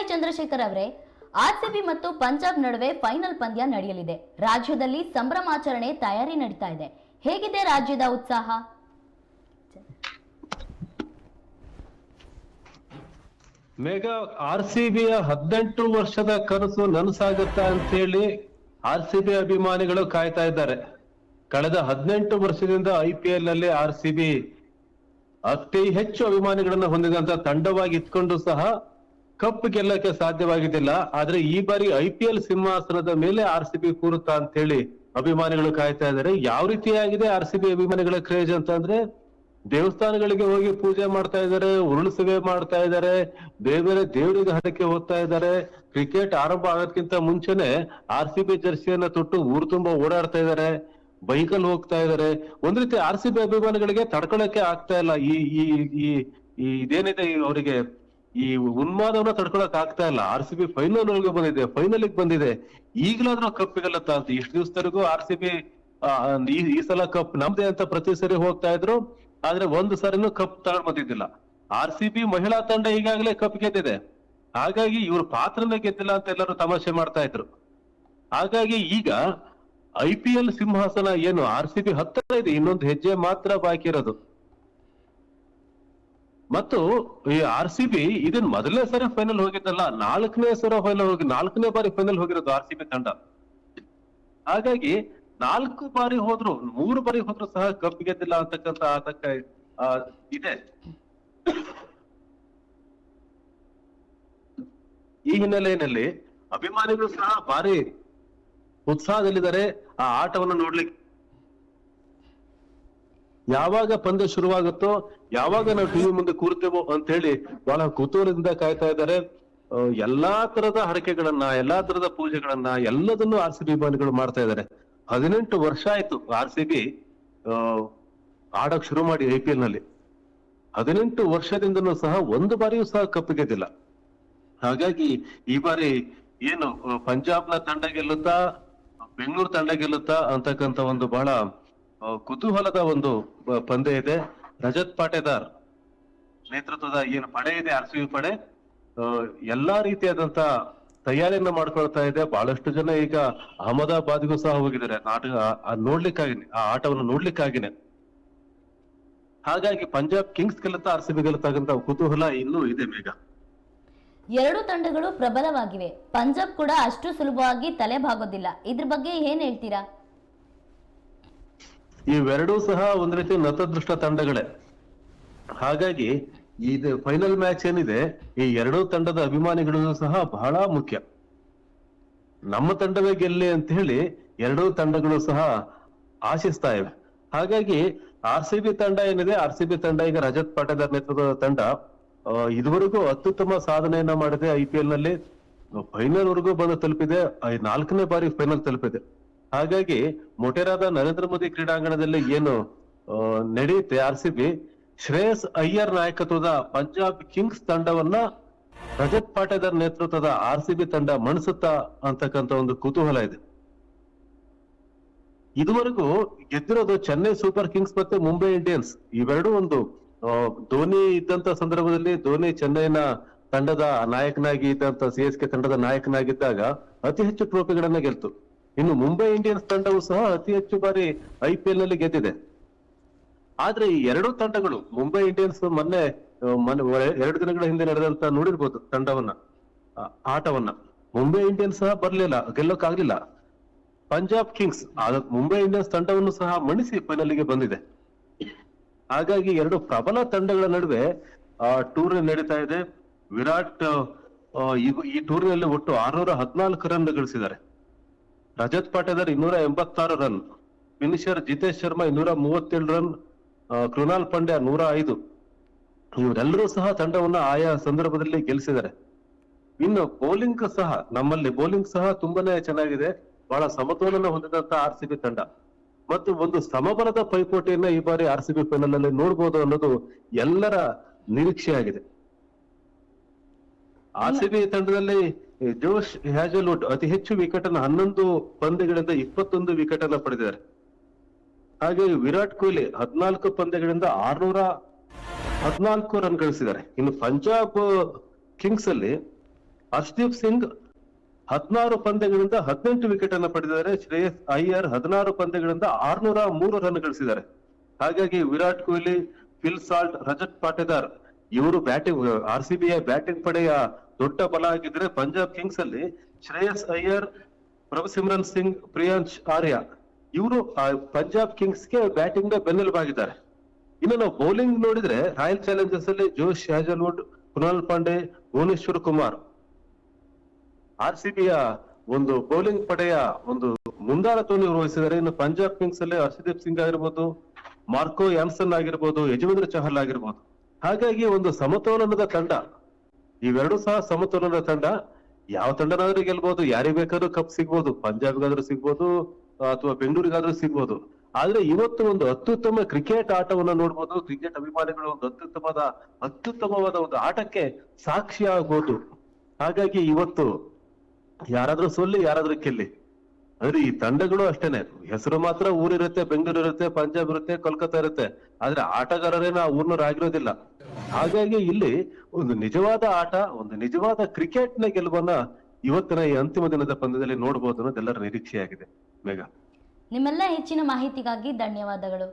ಚಂದ್ರಶೇಖರ್ ಅವರೇ, ಆರ್ಸಿಬಿ ಮತ್ತು ಪಂಜಾಬ್ ನಡುವೆ ಫೈನಲ್ ಪಂದ್ಯ ನಡೆಯಲಿದೆ. ರಾಜ್ಯದಲ್ಲಿ ಸಂಭ್ರಮಾಚರಣೆ ತಯಾರಿ ನಡೀತಾ ಇದೆ. ಹೇಗಿದೆ ರಾಜ್ಯದ ಉತ್ಸಾಹ? ಮೇಘಾ, ಆರ್ಸಿಬಿಯ 18 ವರ್ಷದ ಕನಸು ನನಸಾಗುತ್ತಾ ಅಂತ ಹೇಳಿ ಆರ್ಸಿಬಿ ಅಭಿಮಾನಿಗಳು ಕಾಯ್ತಾ ಇದ್ದಾರೆ. ಕಳೆದ 18 ವರ್ಷದಿಂದ IPL ನಲ್ಲಿ ಆರ್ಸಿಬಿ ಅತಿ ಹೆಚ್ಚು ಅಭಿಮಾನಿಗಳನ್ನ ಹೊಂದಿದಂತ ತಂಡವಾಗಿ ಇಟ್ಕೊಂಡು ಸಹ ಕಪ್ ಗೆಲ್ಲಕ್ಕೆ ಸಾಧ್ಯವಾಗಿದ್ದಿಲ್ಲ. ಆದ್ರೆ ಈ ಬಾರಿ IPL ಸಿಂಹಾಸನದ ಮೇಲೆ ಆರ್ಸಿಬಿ ಕೂರುತ್ತಾ ಅಂತ ಹೇಳಿ ಅಭಿಮಾನಿಗಳು ಕಾಯ್ತಾ ಇದ್ದಾರೆ. ಯಾವ ರೀತಿಯಾಗಿದೆ ಆರ್ಸಿಬಿ ಅಭಿಮಾನಿಗಳ ಕ್ರೇಜ್ ಅಂತಂದ್ರೆ, ದೇವಸ್ಥಾನಗಳಿಗೆ ಹೋಗಿ ಪೂಜೆ ಮಾಡ್ತಾ ಇದ್ದಾರೆ, ಉರುಳು ಸೇವೆ ಮಾಡ್ತಾ ಇದ್ದಾರೆ, ಬೇರೆ ಬೇರೆ ದೇವರಿಗೆ ಹರಕೆ ಹೋಗ್ತಾ ಇದ್ದಾರೆ. ಕ್ರಿಕೆಟ್ ಆರಂಭ ಆಗೋದಕ್ಕಿಂತ ಮುಂಚೆನೆ ಆರ್ಸಿಬಿ ಜರ್ಸಿಯನ್ನ ತೊಟ್ಟು ಊರು ತುಂಬಾ ಓಡಾಡ್ತಾ ಇದ್ದಾರೆ, ಬೈಕಲ್ಲಿ ಹೋಗ್ತಾ ಇದ್ದಾರೆ. ಒಂದ್ ರೀತಿ ಆರ್ಸಿಬಿ ಅಭಿಮಾನಿಗಳಿಗೆ ತಡ್ಕೊಳಕ್ಕೆ ಆಗ್ತಾ ಇಲ್ಲ. ಈ ಈ ಈ ಈ ಇದೇನಿದೆ ಅವರಿಗೆ, ಈ ಉನ್ಮಾದವನ್ನ ತಡ್ಕೊಳಕ್ ಆಗ್ತಾ ಇಲ್ಲ. ಆರ್ಸಿಬಿ ಫೈನಲ್ ಒಳಗೆ ಬಂದಿದೆ, ಫೈನಲ್ ಬಂದಿದೆ, ಈಗಲಾದ್ರೂ ಕಪ್ ಗೆಲ್ಲತ್ತ ಅಂತ. ಇಷ್ಟು ದಿವಸದವರೆಗೂ ಆರ್ಸಿಬಿ ಈ ಸಲ ಕಪ್ ನಮ್ದೇ ಅಂತ ಪ್ರತಿ ಸರಿ ಹೋಗ್ತಾ ಇದ್ರು, ಆದ್ರೆ ಒಂದು ಸರಿನೂ ಕಪ್ ತಗೊಂಡ್ ಬಂದಿದ್ದಿಲ್ಲ. ಆರ್ಸಿಬಿ ಮಹಿಳಾ ತಂಡ ಈಗಾಗಲೇ ಕಪ್ ಗೆದ್ದಿದೆ, ಹಾಗಾಗಿ ಇವ್ರ ಪಾತ್ರನೇ ಗೆದ್ದಿಲ್ಲ ಅಂತ ಎಲ್ಲರೂ ತಮಾಷೆ ಮಾಡ್ತಾ ಇದ್ರು. ಹಾಗಾಗಿ ಈಗ IPL ಸಿಂಹಾಸನ ಏನು ಆರ್ಸಿಬಿ ಹತ್ತಿರ ಇದೆ, ಇನ್ನೊಂದು ಹೆಜ್ಜೆ ಮಾತ್ರ ಬಾಕಿ ಇರೋದು. ಮತ್ತು ಈ ಆರ್ಸಿಬಿ ಇದನ್ ಮೊದಲನೇ ಸರಿ ಫೈನಲ್ ಹೋಗಿದ್ದಲ್ಲ, 4ನೇ ಬಾರಿ ಫೈನಲ್ ಹೋಗಿರೋದು ಆರ್ಸಿಬಿ ತಂಡ. ಹಾಗಾಗಿ 4 ಬಾರಿ ಹೋದ್ರು, 3 ಬಾರಿ ಹೋದ್ರು ಸಹ ಕಪ್ ಗೆದ್ದಿಲ್ಲ ಅಂತಕ್ಕಂಥ ಆತಂಕ ಇದೆ. ಈ ಹಿನ್ನೆಲೆಯಲ್ಲಿ ಅಭಿಮಾನಿಗಳು ಸಹ ಭಾರಿ ಉತ್ಸಾಹದಲ್ಲಿದ್ದಾರೆ ಆ ಆಟವನ್ನು ನೋಡ್ಲಿಕ್ಕೆ. ಯಾವಾಗ ಪಂದ್ಯ ಶುರುವಾಗುತ್ತೋ, ಯಾವಾಗ ನಾವು ಟಿವಿ ಮುಂದೆ ಕೂರ್ತೇವೋ ಅಂತ ಹೇಳಿ ಬಹಳ ಕುತೂಹಲದಿಂದ ಕಾಯ್ತಾ ಇದ್ದಾರೆ. ಎಲ್ಲಾ ತರದ ಹರಕೆಗಳನ್ನ, ಎಲ್ಲಾ ತರದ ಪೂಜೆಗಳನ್ನ ಎಲ್ಲದನ್ನು ಆರ್ಸಿಬಿ ಅಭಿಮಾನಿಗಳು ಮಾಡ್ತಾ ಇದ್ದಾರೆ. 18 ವರ್ಷ ಆಯ್ತು ಆರ್ಸಿಬಿ ಆಡಕ್ ಶುರು ಮಾಡಿ IPL ನಲ್ಲಿ. 18 ವರ್ಷದಿಂದನೂ ಸಹ ಒಂದು ಬಾರಿಯೂ ಸಹ ಕಪ್ ಗೆದ್ದಿಲ್ಲ. ಹಾಗಾಗಿ ಈ ಬಾರಿ ಏನು ಪಂಜಾಬ್ನ ತಂಡ ಗೆಲ್ಲುತ್ತಾ, ಬೆಂಗಳೂರು ತಂಡ ಗೆಲ್ಲುತ್ತಾ ಅಂತಕ್ಕಂಥ ಒಂದು ಬಹಳ ಕುತೂಹಲದ ಒಂದು ಪಂದ್ಯ ಇದೆ. ರಜತ್ ಪಾಟೇದಾರ್ ನೇತೃತ್ವದ ಏನು ಪಡೆ ಇದೆ ಆರ್ಸಿಬಿ ಪಡೆ, ಎಲ್ಲಾ ರೀತಿಯಾದಂತ ತಯಾರಿಯನ್ನ ಮಾಡ್ಕೊಳ್ತಾ ಇದೆ. ಬಹಳಷ್ಟು ಜನ ಈಗ ಅಹಮದಾಬಾದ್ಗೂ ಸಹ ಹೋಗಿದ್ದಾರೆ ನೋಡ್ಲಿಕ್ಕಾಗಿನೇ, ಆ ಆಟವನ್ನು ನೋಡ್ಲಿಕ್ಕಾಗಿನೇ. ಹಾಗಾಗಿ ಪಂಜಾಬ್ ಕಿಂಗ್ಸ್ ಗೆಲ್ಲುತ್ತಾ ಆರ್ಸಿಬಿ ಗೆಲ್ಲುತ್ತಾಗಂತ ಕುತೂಹಲ ಇನ್ನೂ ಇದೆ. ಮೇಘ, ಎರಡು ತಂಡಗಳು ಪ್ರಬಲವಾಗಿವೆ. ಪಂಜಾಬ್ ಕೂಡ ಅಷ್ಟು ಸುಲಭವಾಗಿ ತಲೆಬಾಗೋದಿಲ್ಲ. ಇದ್ರ ಬಗ್ಗೆ ಏನ್ ಹೇಳ್ತೀರಾ? ಇವೆರಡೂ ಸಹ ಒಂದ್ ರೀತಿ ನತದೃಷ್ಟ ತಂಡಗಳೇ. ಹಾಗಾಗಿ ಇದು ಫೈನಲ್ ಮ್ಯಾಚ್ ಏನಿದೆ, ಈ ಎರಡೂ ತಂಡದ ಅಭಿಮಾನಿಗಳು ಸಹ ಬಹಳ ಮುಖ್ಯ. ನಮ್ಮ ತಂಡವೇ ಗೆಲ್ಲಿ ಅಂತ ಹೇಳಿ ಎರಡೂ ತಂಡಗಳು ಸಹ ಆಶಿಸ್ತಾ ಇವೆ. ಹಾಗಾಗಿ ಆರ್ಸಿಬಿ ತಂಡ ಏನಿದೆ, ಆರ್ಸಿಬಿ ತಂಡ ಈಗ ರಜತ್ ಪಾಟೇದಾರ್ ನೇತೃತ್ವದ ತಂಡ ಇದುವರೆಗೂ ಅತ್ಯುತ್ತಮ ಸಾಧನೆಯನ್ನ ಮಾಡಿದೆ. IPL ನಲ್ಲಿ ಫೈನಲ್ ವರೆಗೂ ಬಂದು ತಲುಪಿದೆ, 4ನೇ ಬಾರಿ ಫೈನಲ್ ತಲುಪಿದೆ. ಹಾಗಾಗಿ ಮೊಟೆರಾದ ನರೇಂದ್ರ ಮೋದಿ ಕ್ರೀಡಾಂಗಣದಲ್ಲಿ ಏನು ನಡೆಯುತ್ತೆ ಆರ್ಸಿಬಿ, ಶ್ರೇಯಸ್ ಅಯ್ಯರ್ ನಾಯಕತ್ವದ ಪಂಜಾಬ್ ಕಿಂಗ್ಸ್ ತಂಡವನ್ನ ರಜತ್ ಪಾಟೇದಾರ್ ನೇತೃತ್ವದ ಆರ್ಸಿಬಿ ತಂಡ ಮಣಿಸುತ್ತಾ ಅಂತಕ್ಕಂಥ ಒಂದು ಕುತೂಹಲ ಇದೆ. ಇದುವರೆಗೂ ಗೆದ್ದಿರೋದು ಚೆನ್ನೈ ಸೂಪರ್ ಕಿಂಗ್ಸ್ ಮತ್ತೆ ಮುಂಬೈ ಇಂಡಿಯನ್ಸ್. ಇವೆರಡೂ ಒಂದು ಧೋನಿ ಇದ್ದಂತ ಸಂದರ್ಭದಲ್ಲಿ, ಧೋನಿ ಚೆನ್ನೈನ ತಂಡದ ನಾಯಕನಾಗಿ ಇದ್ದಂತ CSK ತಂಡದ ನಾಯಕನಾಗಿದ್ದಾಗ ಅತಿ ಹೆಚ್ಚು ಟ್ರೋಫಿಗಳನ್ನ ಗೆಲ್ತು. ಇನ್ನು ಮುಂಬೈ ಇಂಡಿಯನ್ಸ್ ತಂಡವು ಸಹ ಅತಿ ಹೆಚ್ಚು ಬಾರಿ IPL ನಲ್ಲಿ ಗೆದ್ದಿದೆ. ಆದ್ರೆ ಈ ಎರಡೂ ತಂಡಗಳು, ಮುಂಬೈ ಇಂಡಿಯನ್ಸ್ ಮೊನ್ನೆ 2 ದಿನಗಳ ಹಿಂದೆ ನಡೆದಂತ ನೋಡಿರ್ಬೋದು ತಂಡವನ್ನ, ಆಟವನ್ನ. ಮುಂಬೈ ಇಂಡಿಯನ್ಸ್ ಸಹ ಬರ್ಲಿಲ್ಲ, ಗೆಲ್ಲೋಕ್ಕಾಗ್ಲಿಲ್ಲ. ಪಂಜಾಬ್ ಕಿಂಗ್ಸ್ ಮುಂಬೈ ಇಂಡಿಯನ್ಸ್ ತಂಡವನ್ನು ಸಹ ಮಣಿಸಿ ಫೈನಲ್ಗೆ ಬಂದಿದೆ. ಹಾಗಾಗಿ ಎರಡು ಪ್ರಬಲ ತಂಡಗಳ ನಡುವೆ ಟೂರ್ನಿ ನಡೀತಾ ಇದೆ. ವಿರಾಟ್ ಈ ಟೂರ್ನಿಯಲ್ಲಿ ಒಟ್ಟು 614 ರನ್ ಗಳಿಸಿದ್ದಾರೆ. Rajat Patidar 286 run, finisher Jitesh Sharma 237 run, Krunal Pandya 105. ಇವರೆಲ್ಲರೂ ಸಹ ತಂಡವನ್ನ ಆಯಾ ಸಂದರ್ಭದಲ್ಲಿ ಗೆಲ್ಲಿಸಿದ್ದಾರೆ. ಇನ್ನು ಬೌಲಿಂಗ್ ಸಹ, ನಮ್ಮಲ್ಲಿ ಬೌಲಿಂಗ್ ಸಹ ತುಂಬಾನೇ ಚೆನ್ನಾಗಿದೆ. ಬಹಳ ಸಮತೋಲನ ಹೊಂದಿದಂತ ಆರ್ಸಿಬಿ ತಂಡ ಮತ್ತು ಒಂದು ಸಮಬಲದ ಪೈಪೋಟಿಯನ್ನ ಈ ಬಾರಿ ಆರ್ಸಿಬಿ ಫೈನಲ್ ನಲ್ಲಿ ನೋಡ್ಬೋದು ಅನ್ನೋದು ಎಲ್ಲರ ನಿರೀಕ್ಷೆಯಾಗಿದೆ. ಆರ್ಸಿಬಿ ತಂಡದಲ್ಲಿ ಜೋಶ್ ಹ್ಯಾಜಲ್ವುಡ್ ಅತಿ ಹೆಚ್ಚು ವಿಕೆಟ್ ಅನ್ನು 11 ಪಂದ್ಯಗಳಿಂದ 21 ವಿಕೆಟ್ ಅನ್ನ ಪಡೆದಿದ್ದಾರೆ. ಹಾಗೆ ವಿರಾಟ್ ಕೊಹ್ಲಿ 14 ಪಂದ್ಯಗಳಿಂದ 614 ರನ್ ಗಳಿಸಿದ್ದಾರೆ. ಇನ್ನು ಪಂಜಾಬ್ ಕಿಂಗ್ಸ್ ಅಲ್ಲಿ ಹರ್ಷದೀಪ್ ಸಿಂಗ್ 16 ಪಂದ್ಯಗಳಿಂದ 18 ವಿಕೆಟ್ ಅನ್ನು ಪಡೆದಿದ್ದಾರೆ. ಶ್ರೇಯಸ್ ಅಯ್ಯರ್ 16 ಪಂದ್ಯಗಳಿಂದ 603 ರನ್ ಗಳಿಸಿದ್ದಾರೆ. ಹಾಗಾಗಿ ವಿರಾಟ್ ಕೊಹ್ಲಿ, ಫಿಲ್ ಸಾಲ್ಟ್, ರಜತ್ ಪಾಟೇದಾರ್ ಇವರು ಬ್ಯಾಟಿಂಗ್ RCBಯ ಬ್ಯಾಟಿಂಗ್ ಪಡೆಯ ದೊಡ್ಡ ಬಲ ಆಗಿದ್ರೆ, ಪಂಜಾಬ್ ಕಿಂಗ್ಸ್ ಅಲ್ಲಿ ಶ್ರೇಯಸ್ ಅಯ್ಯರ್, ಪ್ರಭಸಿಮ್ರನ್ ಸಿಂಗ್, ಪ್ರಿಯಾಂಶ್ ಆರ್ಯ ಇವರು ಪಂಜಾಬ್ ಕಿಂಗ್ಸ್ಗೆ ಬ್ಯಾಟಿಂಗ್ ಬೆನ್ನೆಲುಬಾಗಿದ್ದಾರೆ. ಇನ್ನು ನಾವು ಬೌಲಿಂಗ್ ನೋಡಿದ್ರೆ ರಾಯಲ್ ಚಾಲೆಂಜರ್ಸ್ ಅಲ್ಲಿ ಜೋಶ್ ಹ್ಯಾಜಲ್ವುಡ್, ಕುನಾಲ್ ಪಾಂಡೆ, ಭುವನೇಶ್ವರ್ ಕುಮಾರ್ RCBಯ ಒಂದು ಬೌಲಿಂಗ್ ಪಡೆಯ ಒಂದು ಮುಂದಾಳತ್ವವನ್ನು ನಿರ್ವಹಿಸಿದ್ದಾರೆ. ಇನ್ನು ಪಂಜಾಬ್ ಕಿಂಗ್ಸ್ ಅಲ್ಲಿ ಹರ್ಷದೀಪ್ ಸಿಂಗ್ ಆಗಿರ್ಬೋದು, ಮಾರ್ಕೋ ಯಾನ್ಸನ್ ಆಗಿರ್ಬೋದು, ಯಜುವೇಂದ್ರ ಚಹಲ್ ಆಗಿರ್ಬೋದು. ಹಾಗಾಗಿ ಒಂದು ಸಮತೋಲನದ ತಂಡ, ಇವೆರಡೂ ಸಹ ಸಮತೋಲನದ ತಂಡ. ಯಾವ ತಂಡನಾದ್ರೂ ಗೆಲ್ಬಹುದು, ಯಾರಿಗೆ ಬೇಕಾದ್ರೂ ಕಪ್ ಸಿಗ್ಬೋದು, ಪಂಜಾಬ್ಗಾದ್ರೂ ಸಿಗ್ಬೋದು ಅಥವಾ ಬೆಂಗಳೂರಿಗಾದ್ರೂ ಸಿಗ್ಬೋದು. ಆದ್ರೆ ಇವತ್ತು ಒಂದು ಅತ್ಯುತ್ತಮ ಕ್ರಿಕೆಟ್ ಆಟವನ್ನ ನೋಡ್ಬೋದು. ಕ್ರಿಕೆಟ್ ಅಭಿಮಾನಿಗಳು ಒಂದು ಅತ್ಯುತ್ತಮವಾದ ಒಂದು ಆಟಕ್ಕೆ ಸಾಕ್ಷಿ ಆಗ್ಬೋದು. ಹಾಗಾಗಿ ಇವತ್ತು ಯಾರಾದ್ರೂ ಸೋಲ್ಲಿ ಯಾರಾದ್ರೂ ಗೆಲ್ಲಿ, ಅಂದ್ರೆ ಈ ತಂಡಗಳು ಅಷ್ಟೇನೆ, ಹೆಸರು ಮಾತ್ರ ಊರಿರುತ್ತೆ, ಬೆಂಗಳೂರು ಇರುತ್ತೆ, ಪಂಜಾಬ್ ಇರುತ್ತೆ, ಕೋಲ್ಕತ್ತಾ ಇರುತ್ತೆ, ಆದ್ರೆ ಆಟಗಾರರೇನ ಆ ಊರ್ನವ್ರು ಆಗಿರೋದಿಲ್ಲ. ಹಾಗಾಗಿ ಇಲ್ಲಿ ಒಂದು ನಿಜವಾದ ಆಟ, ಒಂದು ನಿಜವಾದ ಕ್ರಿಕೆಟ್ ನ ಗೆಲುವನ್ನ ಇವತ್ತಿನ ಈ ಅಂತಿಮ ದಿನದ ಪಂದ್ಯದಲ್ಲಿ ನೋಡಬಹುದು ಅನ್ನೋದೆಲ್ಲರ ನಿರೀಕ್ಷೆಯಾಗಿದೆ. ಮೇಘ, ನಿಮ್ಮೆಲ್ಲ ಹೆಚ್ಚಿನ ಮಾಹಿತಿಗಾಗಿ ಧನ್ಯವಾದಗಳು.